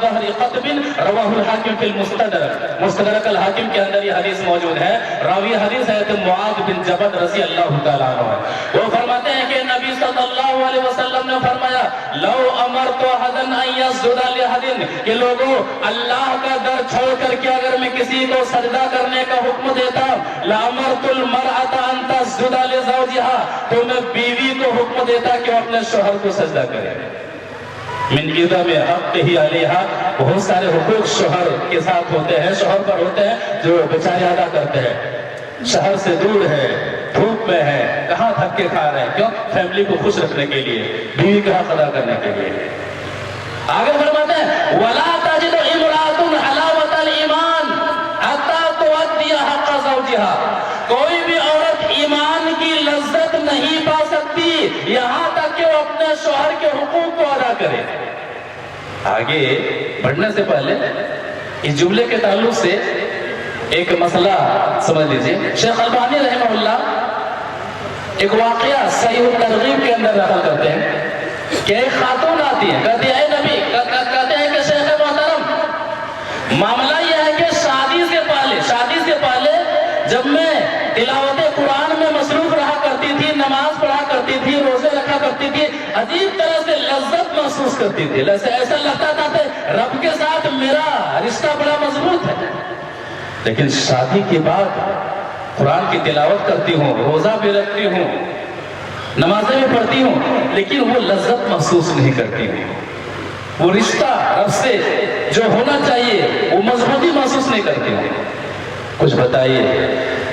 ظہر قطب رواہ الحاکم فی المستدرک، مستدرک الحاکم کے اندر یہ حدیث موجود ہے۔ راوی حدیث ہے معاذ بن جبل رضی اللہ تعالیٰ عنہ، وہ فرماتے ہیں کہ نبی صلی اللہ علیہ وسلم نے فرمایا لو امرت احدا ان یسجد لاحد، کہ لوگوں اللہ کا در چھوڑ کر کے اگر میں کسی کو سجدہ کرنے کا حکم دیتا، لامرت المرأة ان تسجد لزوجها، تو میں بیوی کو حکم دیتا کہ وہ اپنے شوہر کو سجدہ کرے۔ من عدم حقہ علیہا، بہت سارے حقوق شوہر کے ساتھ ہوتے ہیں، شوہر پر ہوتے ہیں جو بیچارے ادا کرتے ہیں۔ شہر سے دور ہے، دھوپ میں ہے، کہاں دھکے کھا رہے ہیں، کیوں؟ فیملی کو خوش رکھنے کے لیے، بیوی کا حق ادا کرنے کے لیے۔ آگے فرماتے ہیں وَلَا تَجِدُ امْرَأَةٌ حَلَاوَةَ الْإِيمَانِ حَتَّى تُؤَدِّيَ حَقَّ زَوْجِهَا، کوئی بھی عورت ایمان کی لذت نہیں پا سکتی یہاں تک کہ وہ اپنے شوہر کے حقوق کو ادا کرے۔ آگے بڑھنے سے پہلے اس جملے کے تعلق سے ایک مسئلہ سمجھ لیجئے۔ شیخ البانی رحمہ اللہ ایک واقعہ صحیح الترغیب کے اندر نقل کرتے ہیں کہ ایک خاتون آتی ہے، کہتی ہے اے نبی، کہتے ہیں کہ شیخ محترم معاملہ یہ ہے کہ شادی سے پہلے جب میں تلاوت قرآن میں مصروف رہا کرتی تھی، نماز پڑھا کرتی تھی، روزے رکھا کرتی تھی، عجیب طرح سے لذت محسوس کرتی تھی، ایسا لگتا تھا کہ رب کے ساتھ میرا رشتہ بڑا مضبوط ہے۔ لیکن شادی کے بعد قرآن کی تلاوت کرتی ہوں، روزہ بھی رکھتی ہوں، نمازیں بھی پڑھتی ہوں، لیکن وہ لذت محسوس نہیں کرتی ہوں، وہ رشتہ رب سے جو ہونا چاہیے وہ مضبوطی محسوس نہیں کرتی ہوں۔ کچھ بتائیے۔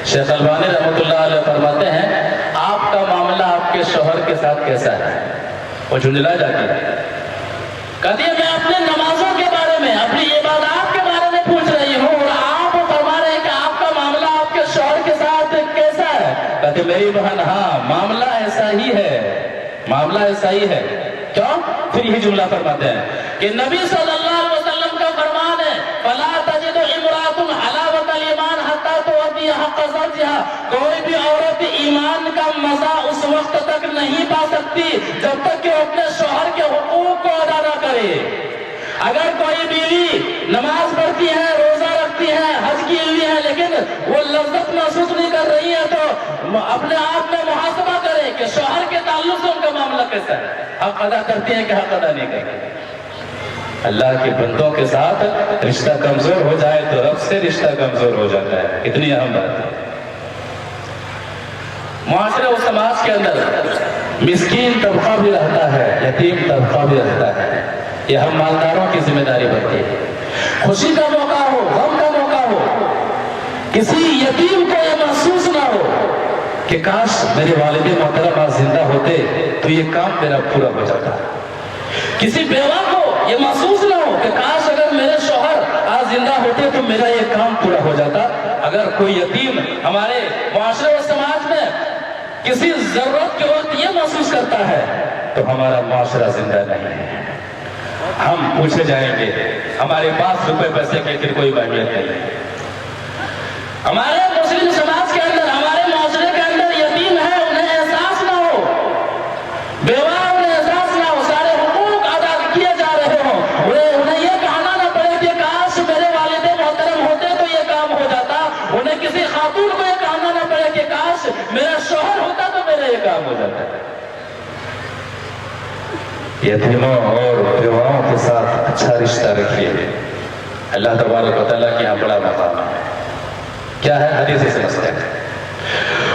شیخ البانی رحمۃ اللہ علیہ فرماتے ہیں آپ کا معاملہ آپ کے شوہر کے ساتھ کیسا ہے؟ وہ جھنجھلا جاتی ہے، کہتی ہے میں اپنے نمازوں کے بارے میں، اپنی عبادات کے بارے میں پوچھ رہی ہوں اور آپ فرما رہے ہیں کہ آپ کا معاملہ آپ کے شوہر کے ساتھ کیسا ہے؟ کہتے میری بہن ہاں معاملہ ایسا ہی ہے، معاملہ ایسا ہی ہے۔ کیوں؟ پھر یہی جملہ فرماتے ہیں کہ نبی صلی اللہ علیہ وسلم کا فرمان ہے فَلَا تَجِدُ امْرَأَةٌ حَلَاوَةَ الْإِيمَانِ حَتَّى تُؤَدِّيَ حَقَّ زَوْجِهَا، کوئی بھی عورت ایمان کا مزہ اس وقت تک نہیں پا سکتی جب تک کہ وہ اپنے شوہر کے حقوق کو ادا نہ کرے۔ اگر کوئی بیوی نماز پڑھتی ہے، روزہ رکھتی ہے، حج کی ہوئی ہے، لیکن وہ لذت محسوس نہیں کر رہی ہے تو اپنے آپ میں محاسبہ کرے کہ شوہر کے تعلق سے ان کا معاملہ کیسا ہے، حق ادا کرتی ہیں کہ حق ادا نہیں کرتی۔ اللہ کے بندوں کے ساتھ رشتہ کمزور ہو جائے تو رب سے رشتہ کمزور ہو جاتا ہے، کتنی اہم بات ہے۔ معاشرے و سماج کے اندر مسکین طبقہ بھی رہتا ہے، یتیم طبقہ بھی رہتا ہے، یہ ہم مالداروں کی ذمہ داری بنتی ہے۔ خوشی کا موقع ہو، غم کا موقع ہو، کسی یتیم کو یہ محسوس نہ ہو کہ کاش میرے والد محترم آج زندہ ہوتے تو یہ کام میرا پورا ہو جاتا۔ کسی بیوہ کو یہ محسوس نہ ہو کہ کاش اگر میرے شوہر آج زندہ ہوتے تو میرا یہ کام پورا ہو جاتا۔ اگر کوئی یتیم ہمارے معاشرے و سماج میں کسی ضرورت کے وقت یہ محسوس کرتا ہے تو ہمارا معاشرہ زندہ نہیں ہے۔ ہم پوچھے جائیں گے ہمارے پاس روپے پیسے کی پھر کوئی اہمیت نہیں ہے۔ ہمارے مسلم سماج کے اندر، ہمارے معاشرے کے اندر یتیم ہے، انہیں احساس نہ ہو، بیوہ انہیں احساس نہ ہو، سارے حقوق ادا کیے جا رہے ہوں، انہیں یہ کہنا نہ پڑے کہ کاش میرے والد محترم ہوتے تو یہ کام ہو جاتا، انہیں کسی خاتون کو یہ کہنا نہ پڑے کہ کاش میرا شوہر ہوتا تو میرا یہ کام ہو جاتا۔ یتیموں اور بیواؤں کے ساتھ اچھا رشتہ رکھیے، اللہ تبارک و تعالیٰ کے یہاں بڑا مقام ہے۔ کیا ہے حدیث سے مسئلہ ہے۔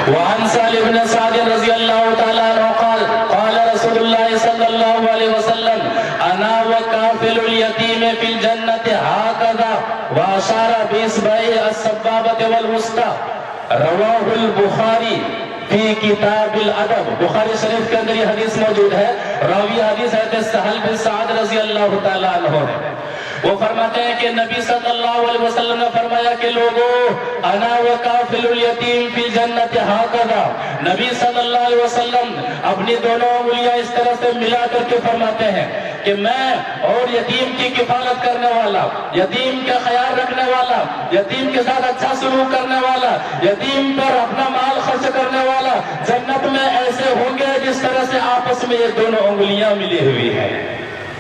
وعن سالم بن سعد رضی اللہ تعالیٰ عنہ قال قال رسول اللہ صلی اللہ علیہ وسلم انا وکافل الیتیم فی الجنت ہاکذا واشار باصبعہ السبابۃ والوسطی، رواہ البخاری فی کتاب الادب۔ بخاری شریف کے اندر یہ حدیث موجود ہے، راوی حدیث ہے سہل بن سعد رضی اللہ تعالیٰ عنہ ہے۔ وہ فرماتے ہیں کہ نبی صلی اللہ علیہ وسلم نے فرمایا کہ لوگو انا وکافل الیتیم فی الجنت ہاکذا، نبی صلی اللہ علیہ وسلم اپنی دونوں انگلیاں اس طرح سے ملا کر کے فرماتے ہیں کہ میں اور یتیم کی کفالت کرنے والا، یتیم کا خیال رکھنے والا، یتیم کے ساتھ اچھا سلوک کرنے والا، یتیم پر اپنا مال خرچ کرنے والا جنت میں ایسے ہوں گے جس طرح سے آپس میں یہ دونوں انگلیاں ملی ہوئی ہیں۔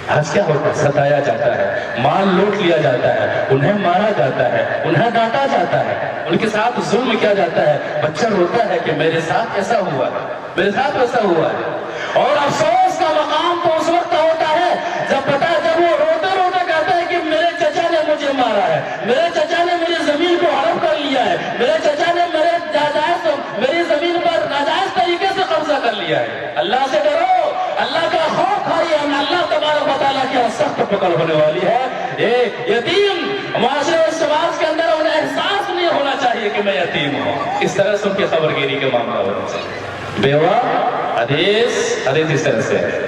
آج کیا ہوتا ہے؟ ستایا جاتا ہے، مال لوٹ لیا جاتا ہے، انہیں مارا جاتا ہے، انہیں ڈانٹا جاتا ہے، ان کے ساتھ ظلم کیا جاتا ہے۔ بچہ روتا ہے کہ میرے ساتھ ایسا ہوا ہے، میرے ساتھ ویسا ہوا ہے۔ اور افسوس کا مقام تو اس وقت ہوتا ہے جب وہ روتے روتے کہتا ہے کہ میرے چچا نے مجھے مارا ہے، میرے چچا نے میری زمین کو ہڑپ کر لیا ہے، میرے چچا نے میری زمین پر ناجائز طریقے سے قبضہ کر لیا ہے۔ اللہ سے ڈرو، اللہ کا خوف کھائیے، اللہ تبارک و تعالیٰ کی سخت پکڑ ہونے والی ہے۔ ایک یتیم معاشرے سماج کے اندر انہیں احساس نہیں ہونا چاہیے کہ میں یتیم ہوں، اس طرح سے ان کی خبر گیری کے معاملہ ہونا چاہیے۔ بیوہ حدیث اس طرح سے ہے۔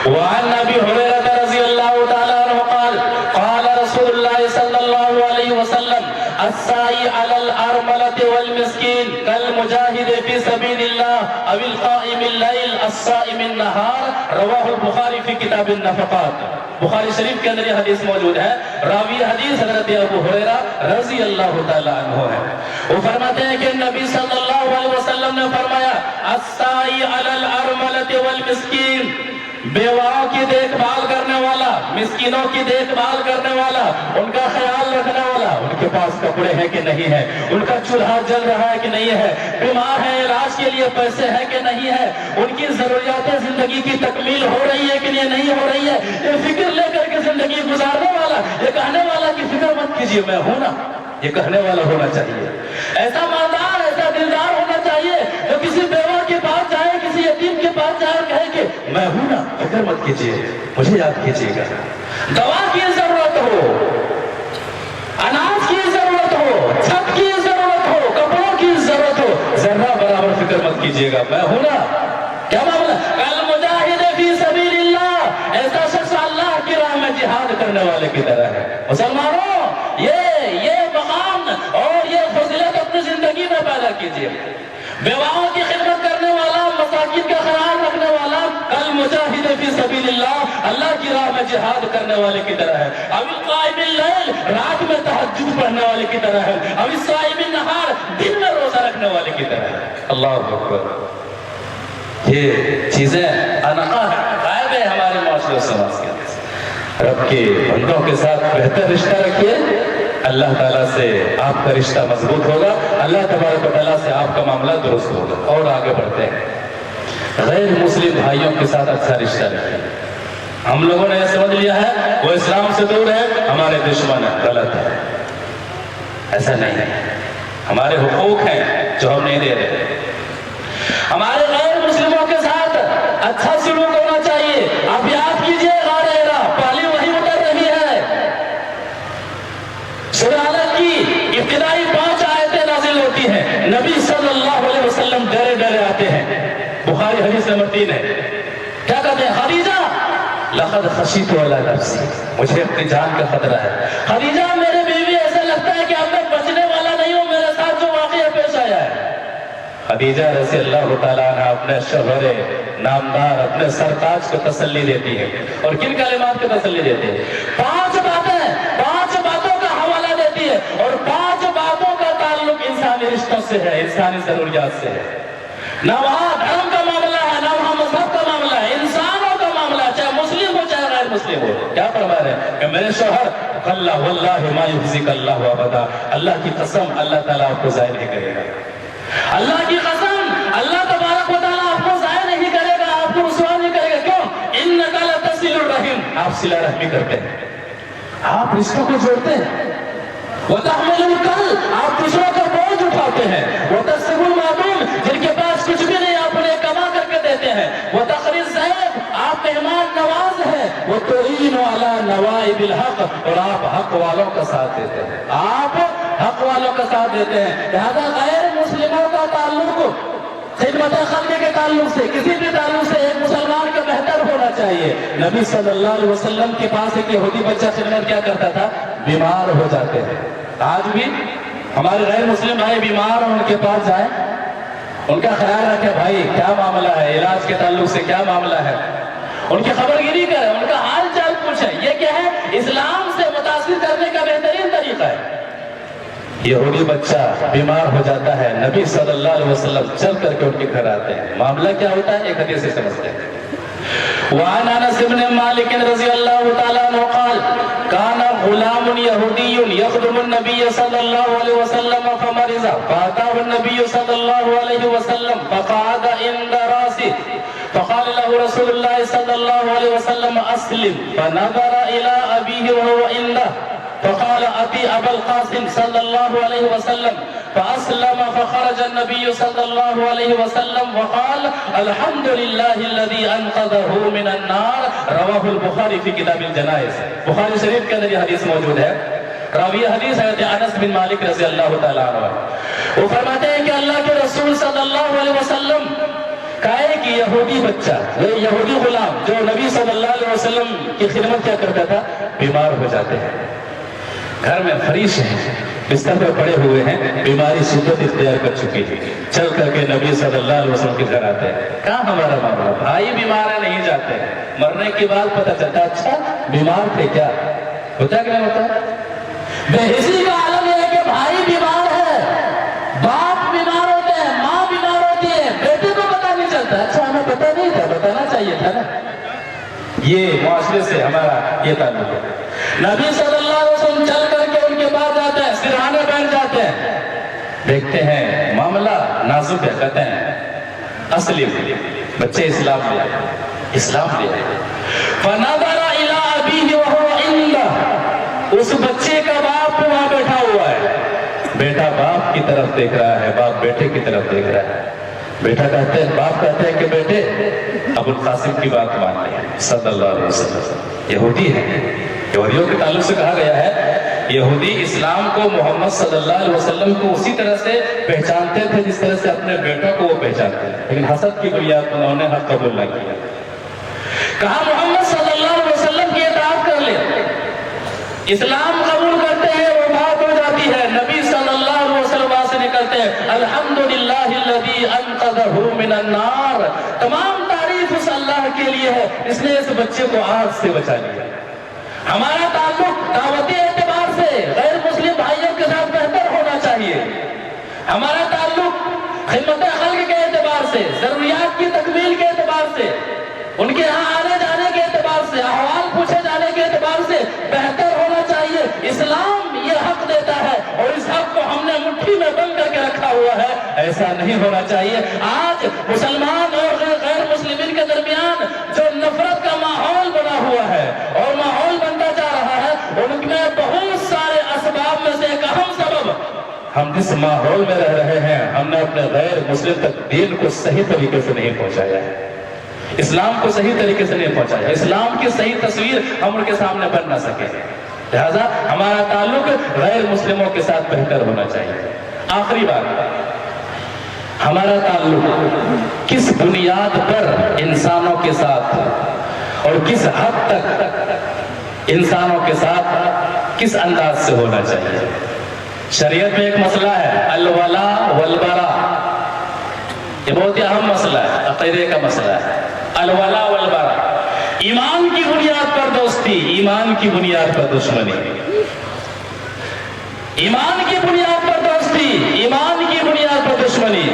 وعن ابی ہریرہ رضی اللہ تعالی عنہ قال قال رسول اللہ صلی اللہ علیہ وسلم السائی علی الارملۃ والمسکین کالمجاہد فی سبیل اللہ او القائم اللیل الصائم النہار، رواہ البخاری فی کتاب النفقات۔ بخاری شریف کے اندر یہ حدیث موجود ہے۔ راوی حدیث حضرت ابو ہریرہ رضی اللہ تعالی عنہ ہے۔ وہ فرماتے ہیں کہ نبی صلی اللہ علیہ وسلم نے فرمایا السائی علی الارملۃ والمسکین، بیواؤں کی دیکھ بھال کرنے والا، مسکینوں کی دیکھ بھال کرنے والا، ان کا خیال رکھنے والا، ان کے پاس کپڑے ہیں کہ نہیں ہے، ان کا چولہا جل رہا ہے کہ نہیں ہے، بیمار ہے، علاج کے لیے پیسے ہیں کہ نہیں ہے، ان کی ضروریات زندگی کی تکمیل ہو رہی ہے کہ نہیں ہو رہی ہے، یہ فکر لے کر کے زندگی گزارنے والا، یہ کہنے والا کہ فکر مت کیجیے میں ہوں نا، یہ کہنے والا ہونا چاہیے۔ ایسا مالدار، ایسا دلدار ہونا چاہیے جو کسی بیوہ کے پاس جائے، کسی یتیم کے پاس جائے اور کہے کہ میں ہوں نا، فکر مت کیجیے، مجھے یاد کیجیے گا۔ دوا کی ضرورت ہو، اناج کی ضرورت ہو، چھت کی ضرورت ہو، کپڑوں کی ضرورت ہو، ذرہ برابر فکر مت کیجیے گا، میں ہوں نا۔ کیا معاملہ؟ کالمجاہد فی سبیل اللہ، ایسا شخص اللہ کی راہ میں جہاد کرنے والے کی طرح ہے۔ مسلمانوں، یہ مقام اور یہ فضیلت اپنی زندگی میں پیدا کیجیے۔ بیواؤں کی خدمت کرنے والا، مساکین کا خیال رکھنے والا، کالمجاہد فی سبیل اللہ، اللہ کی راہ میں جہاد کرنے والے کی طرح ہے۔ او القائم اللیل، رات میں تہجد پڑھنے والے کی طرح ہے۔ او الصائم النہار، دن میں روزہ رکھنے والے کی طرح ہے۔ اللہ اکبر۔ یہ چیزیں غائب ہے ہمارے معاشرے سماج کے اندر۔ رب کے بندوں کے ساتھ بہتر رشتہ رکھیے، اللہ تعالیٰ سے آپ کا رشتہ مضبوط ہوگا، اللہ تبارک و تعالیٰ سے آپ کا معاملہ درست ہوگا۔ اور آگے بڑھتے ہیں، غیر مسلم بھائیوں کے ساتھ اچھا رشتہ رکھیے۔ ہم لوگوں نے یہ سمجھ لیا ہے وہ اسلام سے دور ہے، ہمارے دشمن ہیں، غلط ہے، ایسا نہیں ہے۔ ہمارے حقوق ہیں جو ہم نہیں دے رہے۔ ہمارے غیر مسلموں کے ساتھ اچھا سلوک ہونا چاہیے۔ آپ یاد کیجئے غار ہیرا، پہلی وحی اتر رہی ہے، سورہ علق کی ابتدائی 5 آیتیں نازل ہوتی ہیں، نبی صلی اللہ علیہ وسلم ڈرے ڈرے آتے ہیں۔ بخاری حدیث نمبر 3 ہے، کیا کہتے ہیں؟ خدیجہ لقد خشیت علی نفسی، مجھے اپنی جان کا خطرہ ہے۔ خدیجہ میرے بیوی، ایسا لگتا ہے کہ اب میں بچنے والا نہیں ہوں، میرے ساتھ جو واقعہ پیش آیا ہے۔ خدیجہ رضی اللہ تعالیٰ عنہ اپنے شوہر نامدار، اپنے سرتاج کو تسلی دیتی ہے، اور کن کلمات کو تسلی دیتی ہے؟ 5 باتوں کا حوالہ دیتی ہے، اور 5 باتوں کا تعلق انسانی رشتوں سے ہے، انسانی ضروریات سے ہے۔ نہ وہاں دھرم کا معاملہ ہے، نہ وہاں مذہب کا معاملہ ہے، انسانوں کا معاملہ ہے، چاہے مسلم ہو چاہے غیر مسلم ہو۔ کیا فرما رہے ہیں کہ میرے شوہر اللہ واللہ ما یخزیک اللہ ابدا، اللہ کی قسم اللہ تعالیٰ آپ کو ضائع نہیں کرے گا، اللہ کی قسم اللہ تبارک و تعالیٰ آپ کو ضائع نہیں کرے گا، آپ کو رسوا نہیں کرے گا۔ کیوں؟ انک لتصل الرحم، آپ صلہ رحمی کرتے ہیں، آپ رشتوں کو جوڑتے ہیں۔ وتحمل الکل، آپ دوسروں کا بوجھ اٹھاتے ہیں۔ وتکسب المعدوم، جن کے پاس کچھ بھی نہیں آپ انہیں کما کر کے دیتے ہیں۔ وتقری الضیف، آپ مہمان نواز ہیں۔ وتعین علی نوائب الحق، اور آپ حق والوں کا ساتھ دیتے ہیں، آپ حق والوں کا ساتھ دیتے ہیں۔ لہذا غیر مسلموں کا تعلق خدمت خلق کے تعلق سے، کسی بھی تعلق سے ایک مسلمان کا بہتر ہونا چاہیے۔ نبی صلی اللہ علیہ وسلم کے پاس ایک یہودی بچہ خدمت کیا کرتا تھا؟ بیمار ہو جاتے ہیں۔ آج بھی ہمارے غیر مسلم بھائی بیمار ہیں، ان کے پاس جائیں، ان کا خیال رکھیں، بھائی کیا معاملہ ہے، علاج کے تعلق سے کیا معاملہ ہے، ان کی خبر گیری کریں، ان کا حال چال پوچھیں۔ یہ کیا ہے؟ اسلام سے متاثر کرنے کا بہترین طریقہ ہے۔ یہودی بچہ بیمار ہو جاتا ہے، نبی صلی اللہ علیہ وسلم چل کر کے ان کے گھر آتے ہیں، معاملہ کیا ہوتا ہے؟ ایک حدیث سے سمجھتے ہیں۔ وعن انس بن مالک رضی اللہ تعالیٰ عنہ قال كان غلام يهودي يخدم النبي صلى الله عليه وسلم فمرض فأتاه النبي صلى الله عليه وسلم فقعد عند راسه فقال له رسول الله صلى الله عليه وسلم أسلم فنظر إلى أبيه وهو عنده فقال أتي أبا القاسم صلى الله عليه وسلم فأسلم فخرج النبي صلى الله عليه وسلم وقال الحمد لله الذي أنقذه من النار رواه البخاری في کتاب الجنائز. بخاری شریف کے اندر یہ حدیث موجود ہے. راوی حدیث حضرت انس بن مالک رضی اللہ تعالیٰ عنہ. وہ فرماتے ہیں کہ اللہ کے رسول صلی اللہ علیہ وسلم کا ایک یہودی بچہ، یہودی غلام جو نبی صلی اللہ علیہ وسلم کی خدمت کیا کرتا تھا، بیمار ہو جاتے ہیں. گھر میں فریش ہیں، بستر پر پڑے ہوئے ہیں، بیماری شدت اختیار کر چکی ہے. چل کر کے نبی صلی اللہ علیہ وسلم کے گھر آتے ہیں. کہاں ہمارا معاملہ، بھائی بیمار ہے نہیں جاتے، مرنے کے بعد پتہ چلتا اچھا بیمار تھے کیا. ہوتا کہ نہیں ہوتا؟ بے حسی کا عالم یہ ہے کہ بھائی بیمار ہے، باپ بیمار ہوتے ہیں، ماں بیمار ہوتی ہے، بیٹے کو پتہ نہیں چلتا. اچھا ہمیں پتہ نہیں تھا، بتانا چاہیے تھا نا. یہ معاشرے سے ہمارا یہ تعلق ہے. نبی صلی اللہ علیہ وسلم چل کر کے ان کے پاس جاتے ہیں، سرہانے بیٹھ جاتے ہیں، دیکھتے ہیں معاملہ نازک ہے. کہتے ہیں اسلم، بچے اسلام لے آئے، اسلام لے آئے. فنظر الی ابیہ وہو عنده، اس بچے کا باپ وہاں بیٹھا ہوا ہے. بیٹا باپ کی طرف دیکھ رہا ہے، باپ بیٹے کی طرف دیکھ رہا ہے. بیٹا کہتے ہیں، باپ کہتے ہیں کہ بیٹے ابو القاسم کی بات مان لیں صلی اللہ علیہ وسلم. یہودی ہے، یہودیوں کے تعلق سے کہا گیا ہے یہودی اسلام کو، محمد صلی اللہ علیہ وسلم کو اسی طرح سے پہچانتے تھے جس طرح سے اپنے بیٹوں کو وہ پہچانتے ہیں، لیکن حسد کی بنیاد پر انہوں نے حق قبول نہ کیا. کہا محمد صلی اللہ علیہ وسلم کی اطاعت کر لے، اسلام قبول کرتے ہیں، وہ بات ہو جاتی ہے. نبی صلی اللہ علیہ وسلم سے نکلتے ہیں الحمدللہ الذی انقذہ من النار، تمام تعریف اس اللہ کے لیے ہے، اس نے اس بچے کو آگ سے بچا لیا. ہمارا تعلق دعوتی اعتبار سے غیر مسلم بھائیوں کے ساتھ بہتر ہونا چاہیے. ہمارا تعلق خدمت خلق کے اعتبار سے، ضروریات کی تکمیل کے اعتبار سے، ان کے ہاں آنے جانے کے اعتبار سے، احوال پوچھے جانے کے اعتبار سے بہتر ہونا چاہیے. اسلام یہ حق دیتا ہے اور اس حق کو ہم نے مٹھی میں بند کر کے رکھا ہوا ہے، ایسا نہیں ہونا چاہیے. آج مسلمان اور غیر مسلمین کے درمیان جو نفرت کا ماحول بنا ہوا ہے اور ماحول بنتا جا رہا ہے، ان میں بہت سارے اسباب میں سے ایک اہم سبب، ہم جس ماحول میں رہ رہے ہیں ہم نے اپنے غیر مسلم تک دین کو صحیح طریقے سے نہیں پہنچایا ہے، اسلام کو صحیح طریقے سے نہیں پہنچایا. اسلام کی صحیح تصویر ہم ان کے سامنے بن نہ سکے، لہذا ہمارا تعلق غیر مسلموں کے ساتھ بہتر ہونا چاہیے. آخری بات، ہمارا تعلق کس بنیاد پر انسانوں کے ساتھ اور کس حد تک انسانوں کے ساتھ کس انداز سے ہونا چاہیے. شریعت میں ایک مسئلہ ہے الولاء والبراء، یہ بہت ہی اہم مسئلہ ہے، عقیدے کا مسئلہ ہے. الولاء والبراء، ایمان کی بنیاد پر دوستی، ایمان کی بنیاد پر دشمنی. ایمان کی بنیاد پر دوستی، ایمان کی بنیاد پر دشمنی.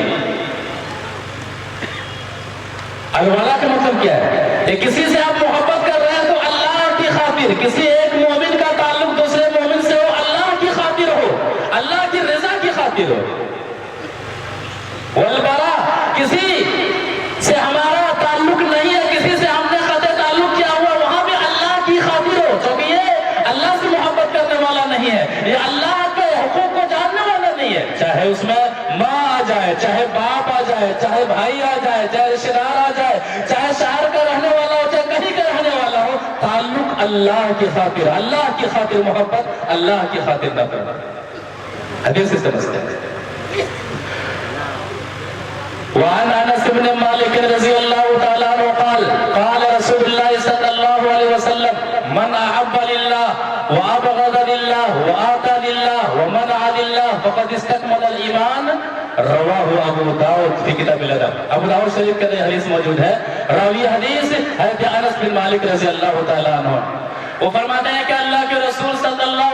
الولاء کا مطلب کیا ہے؟ کہ کسی سے آپ محبت کر رہے ہیں تو اللہ کی خاطر، کسی ایک مومن کا تعلق دوسرے مومن سے ہو اللہ کی خاطر ہو، اللہ کی رضا کی خاطر ہو. والبراء، کسی سے ہمارا تعلق نہیں ہے، کسی سے ہم نے قطع تعلق کیا ہوا، وہاں بھی اللہ کی خاطر ہو، کیونکہ یہ اللہ سے محبت کرنے والا نہیں ہے، یہ اللہ کے حقوق کو جاننے والا نہیں ہے. چاہے اس میں ماں آ جائے، چاہے باپ آ جائے، چاہے بھائی آ جائے، چاہے رشتہ دار آ جائے، چاہے شہر کا رہنے والا ہو، چاہے کہیں کا رہنے والا ہو، تعلق اللہ کی خاطر، اللہ کی خاطر محبت، اللہ کی خاطر نہ کرنا. حدیث سے سمجھتے ہیں. وعن انس بن مالک رضی اللہ تعالیٰ عنہ قال قال رسول اللہ صلی اللہ علیہ وسلم من احب للہ وابغض للہ وآتى للہ ومنع للہ فقد استکمل الایمان. رواہ ابو داؤد فی کتاب الادب. ابو داؤد شریف کے اندر حدیث موجود ہے. راوی حدیث حضرت انس بن مالک رضی اللہ تعالیٰ عنہ، وہ فرماتے ہیں کہ اللہ کے رسول صلی اللہ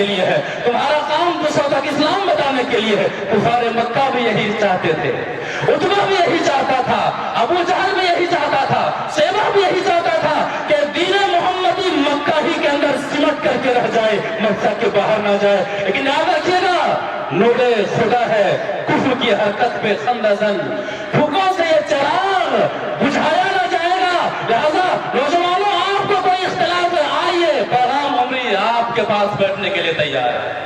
کے لیے ہے, تمہارا کام دوسروں تک اسلام بتانے کے لیے ہے. کفار مکہ بھی یہی چاہتے تھے, عتبہ بھی یہی چاہتا تھا, ابو جہل بھی یہی چاہتا تھا, شیبہ بھی یہی چاہتا تھا کہ دین محمدی مکہ ہی کے اندر سمٹ کر کے رہ جائے, مکہ کے باہر نہ جائے. لیکن یاد رکھیے گا, نور خدا ہے, کفر کی حرکت پہ خندہ زن, پھوکوں سے یہ چراغ بجھایا نہ جائے گا. لہذا نوجوانوں, آپ کو کوئی اختلاف ہے, آئیے, پیغام عمری آپ کے پاس بیٹھنے کے لیے تیار ہے,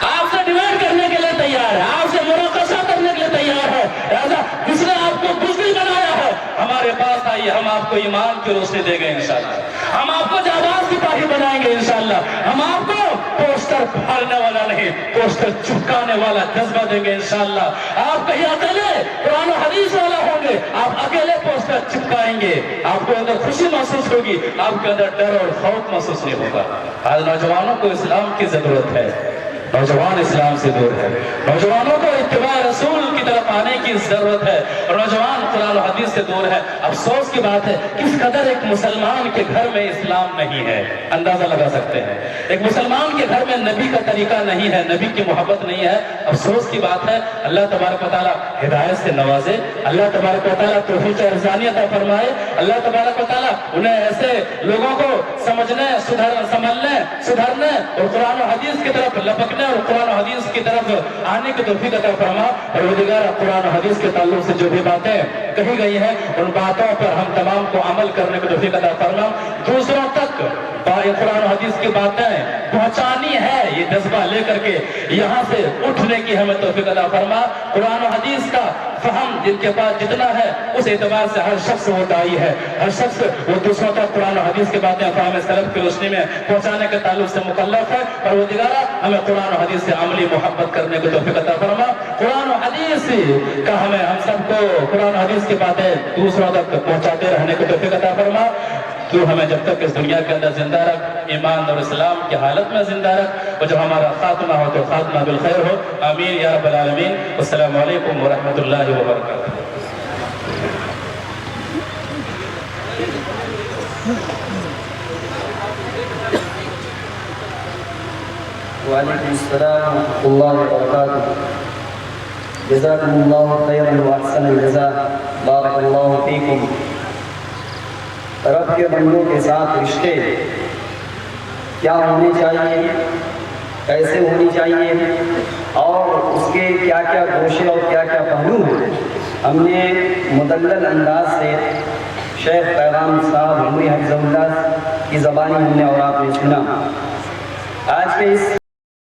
آپ سے ڈیبیٹ کرنے کے لیے تیار ہے, آپ سے مناقشہ کرنے کے لیے تیار ہے. لہذا جس نے آپ کو بزدل بنایا ہے, ہمارے پاس آئیے, ہم آپ کو ایمان کی روشنی دیں گے انشاءاللہ. ہم آپ کو جانباز سپاہی بنائیں گے انشاءاللہ. ہم آپ کو پوسٹر پھاڑنے والا نہیں, پوسٹر چپکانے والا جذبہ دیں گے انشاءاللہ. آپ کہیں اکیلے قرآن و حدیث والا ہوں گے, آپ اکیلے پوسٹر چپکائیں گے, آپ کو اندر خوشی محسوس ہوگی, آپ کے اندر ڈر اور خوف محسوس نہیں ہوگا. آج نوجوانوں کو اسلام کی ضرورت ہے, نوجوان اسلام سے دور ہے, نوجوانوں کو اتباع رسول کی طرف آنے کی ضرورت ہے, اور نوجوان قرآن و حدیث سے دور ہے. افسوس کی بات ہے, کس قدر ایک مسلمان کے گھر میں اسلام نہیں ہے, اندازہ لگا سکتے ہیں. ایک مسلمان کے گھر میں نبی کا طریقہ نہیں ہے, نبی کی محبت نہیں ہے. افسوس کی بات ہے. اللہ تبارک و تعالیٰ ہدایت سے نوازے, اللہ تبارک و تعالیٰ توفیق ارزانی عطا فرمائے, اللہ تبارک و تعالیٰ انہیں ایسے لوگوں کو سمجھنے, سنبھلنے, سدھرنے اور قرآن و حدیث کی طرف لپکنے اور قرآن و حدیث کی طرف آنے کی توفیق عطا فرما. پروردگار, قرآن و حدیث کے تعلق سے جو بھی باتیں کہی گئی ہیں, ان باتوں پر ہم تمام کو عمل کرنے کی توفیق عطا فرما. دوسروں تک قرآن و حدیث کی باتیں پہنچانی ہے, یہ جذبہ لے کر کے یہاں سے اٹھنے کی ہمیں توفیق عطا فرما. قرآن و حدیث کا فہم جن کے پاس جتنا ہے, اس اعتبار سے ہر شخص وہ دائی ہے, ہر شخص وہ دوسروں تک قرآن و حدیث کی باتیں فہم سلف کی روشنی میں پہنچانے کے تعلق سے مکلف ہے. پروردگار, ہمیں قرآن و حدیث سے عملی محبت کرنے کی توفیق عطا فرما. قرآن و حدیث کا ہم سب کو قرآن و حدیث کی باتیں دوسروں تک پہنچاتے رہنے کی توفیق عطا فرما. تو ہمیں جب تک اس دنیا کے اندر زندہ رکھ, ایمان اور اسلام کی حالت میں زندہ رکھ, اور جب ہمارا خاتمہ ہو تو خاتمہ بالخیر ہو. آمین یا رب العالمین. السلام علیکم ورحمۃ اللہ وبرکاتہ. وعلیکم السلام ورحمۃ اللہ وبرکاتہ. جزاکم اللہ خیرا واحسن الجزاء. بارک اللہ فیکم. رب کے بندوں کے ساتھ رشتے کیا ہونے چاہیے, کیسے ہونی چاہیے, اور اس کے کیا کیا گوشے اور کیا کیا پہلو ہیں, ہم نے مدلل انداز سے شیخ پیغام صاحب عمری حفظہ اللہ کی زبانی ہم نے اور آپ نے سنا. آج کے اس